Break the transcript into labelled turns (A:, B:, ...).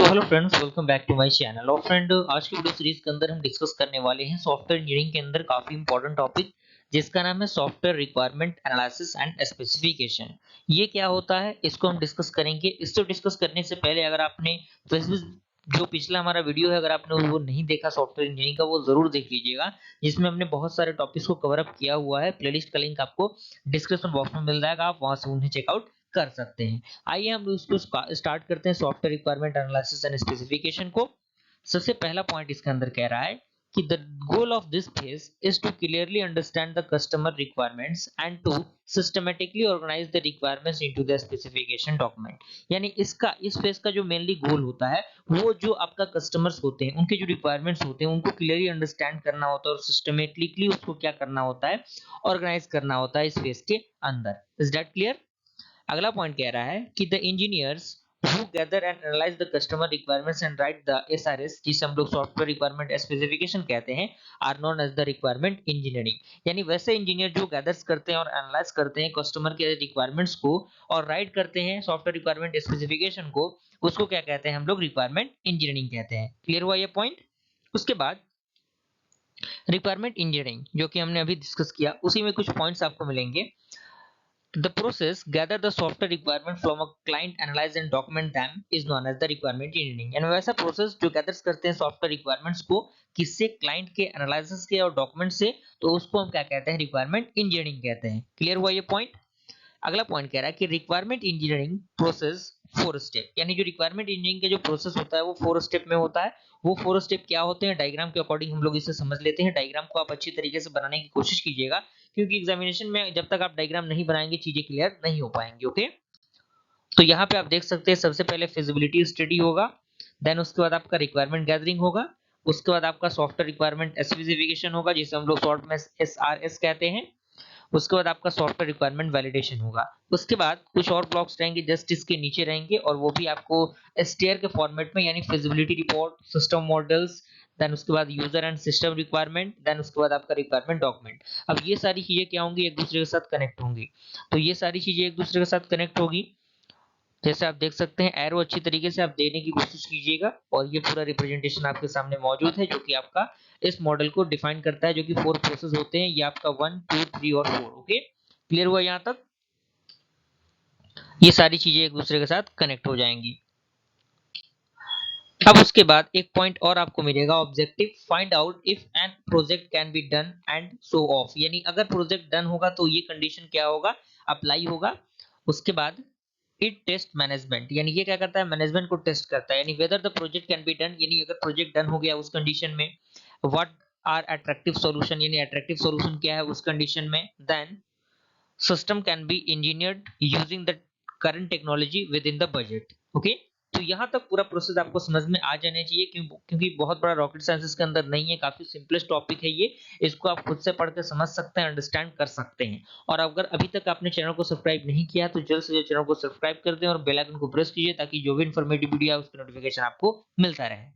A: Hello friends, welcome back to my channel. और friend, आज की वीडियो सीरीज के अंदर हम डिस्कस करने वाले हैं सॉफ्टवेयर इंजीनियरिंग के अंदर काफी इंपॉर्टेंट टॉपिक, जिसका नाम है software requirement analysis and specification. ये क्या होता है, इसको हम डिस्कस करेंगे। इसको डिस्कस करने से पहले अगर आपने जो पिछला हमारा वीडियो है, अगर आपने वो नहीं देखा सॉफ्टवेयर इंजीनियरिंग का, वो जरूर देख लीजिएगा, जिसमें हमने बहुत सारे टॉपिक्स को कवर अप किया हुआ है। प्लेलिस्ट का लिंक आपको डिस्क्रिप्शन बॉक्स में मिल जाएगा, आप वहां से उन्हें चेकआउट कर सकते हैं। आइए हम उसको स्टार्ट करते हैं software requirement analysis and specification को। सबसे पहला पॉइंट इसके अंदर कह रहा है कि the goal of this phase is to clearly understand the customer requirements and to systematically organise the requirements into the specification document. यानी इस फेज का जो मेनली गोल होता है, वो जो आपका कस्टमर्स होते हैं, उनके जो रिक्वायरमेंट्स होते हैं, उनको क्लियरली अंडरस्टैंड करना होता है और सिस्टमेटिकली उसको क्या करना होता है, ऑर्गेनाइज करना होता है इस फेज के अंदर। Is that clear? अगला पॉइंट कह रहा है कि the engineers who gather and analyze the customer requirements and write the SRS, जिसे हम लोग सॉफ्टवेयर रिक्वायरमेंट स्पेसिफिकेशन कहते हैं, are known as the requirement engineering. यानी वैसे इंजीनियर जो गैदर्स करते हैं और एनालाइज करते हैं कस्टमर के रिक्वायरमेंट्स को और राइट करते हैं सॉफ्टवेयर रिक्वायरमेंट स्पेसिफिकेशन को, उसको क्या कहते हैं हम लोग? रिक्वायरमेंट इंजीनियरिंग कहते हैं। क्लियर हुआ ये पॉइंट? उसके बाद रिक्वायरमेंट इंजीनियरिंग जो कि हमने अभी डिस्कस किया, उसी में कुछ पॉइंट्स आपको मिलेंगे। The process gather the software requirement from a client, analyze and document them is known as the requirement engineering। यानी वैसा प्रोसेस जो गैदर करते हैं सॉफ्टवेयर रिक्वायरमेंट्स को किससे? क्लाइंट के एनालिसिस के और डॉक्यूमेंट से, तो उसको हम क्या कहते हैं? रिक्वायरमेंट इंजीनियरिंग कहते हैं। क्लियर हुआ ये पॉइंट? अगला पॉइंट कह रहा है कि रिक्वायरमेंट इंजीनियरिंग प्रोसेस 4 स्टेप। यानी जो रिक्वायरमेंट इंजीनियरिंग का जो प्रोसेस होता है वो 4 स्टेप में होता है। वो 4 स्टेप क्या होते हैं, डायग्राम के अकॉर्डिंग हम लोग इसे समझ लेते हैं। डायग्राम को आप अच्छी तरीके से बनाने की कोशिश कीजिएगा, क्योंकि एग्जामिनेशन में जब तक आप डायग्राम नहीं बनाएंगे चीजें क्लियर नहीं हो पाएंगी। ओके, तो यहाँ पे आप देख सकते हैं सबसे पहले फिजिबिलिटी स्टडी होगा, देन उसके बाद आपका रिक्वायरमेंट गैदरिंग होगा, उसके बाद आपका सॉफ्टवेयर रिक्वायरमेंट स्पेसिफिकेशन होगा, जिसे हम लोग शॉर्ट में SRS कहते हैं। उसके बाद आपका सॉफ्टवेयर रिक्वायरमेंट वैलिडेशन होगा। उसके बाद कुछ और ब्लॉक्स रहेंगे जस्ट इसके नीचे रहेंगे, और वो भी आपको स्टेयर के फॉर्मेट में, यानी feasibility report, system models, then उसके बाद user and system requirement, then उसके बाद आपका रिक्वायरमेंट डॉक्यूमेंट। अब ये सारी चीजें क्या होंगी? एक दूसरे के साथ कनेक्ट होंगी। तो ये सारी चीजें एक दूसरे के साथ कनेक्ट होगी, जैसे आप देख सकते हैं एरो अच्छी तरीके से आप देने की कोशिश कीजिएगा, और ये पूरा रिप्रेजेंटेशन आपके सामने मौजूद है, जो कि आपका इस मॉडल को डिफाइन करता है, जो कि 4 प्रोसेस होते हैं। ये आपका 1, 2, 3 और 4। ओके, क्लियर हुआ यहाँ तक? ये सारी चीजें एक दूसरे के साथ कनेक्ट हो जाएंगी। अब उसके बाद एक पॉइंट और आपको मिलेगा, objective find out if an project can be done and so of. यानी अगर प्रोजेक्ट डन होगा तो ये कंडीशन क्या होगा? अप्लाई होगा। उसके बाद इट टेस्ट मैनेजमेंट, यानी ये क्या करता है? मैनेजमेंट को टेस्ट करता है। यानी whether the project can be done, यानी अगर प्रोजेक्ट डन हो गया उस कंडीशन में। व्हाट आर अट्रैक्टिव सॉल्यूशन, यानी अट्रैक्टिव सॉल्यूशन क्या है उस कंडीशन में। Then system can be engineered using the current technology within the budget. Okay, तो यहाँ तक पूरा प्रोसेस आपको समझ में आ जाना चाहिए, क्योंकि बहुत बड़ा रॉकेट साइंस के अंदर नहीं है, काफी सिंपलेस्ट टॉपिक है ये। इसको आप खुद से पढ़ के समझ सकते हैं, अंडरस्टैंड कर सकते हैं। और अगर अभी तक आपने चैनल को सब्सक्राइब नहीं किया तो जल्द से जल्द चैनल को सब्सक्राइब कर दें और बेल आइकन को प्रेस कीजिए, ताकि जो भी इन्फॉर्मेटिव वीडियो है उसकी नोटिफिकेशन आपको मिलता रहे।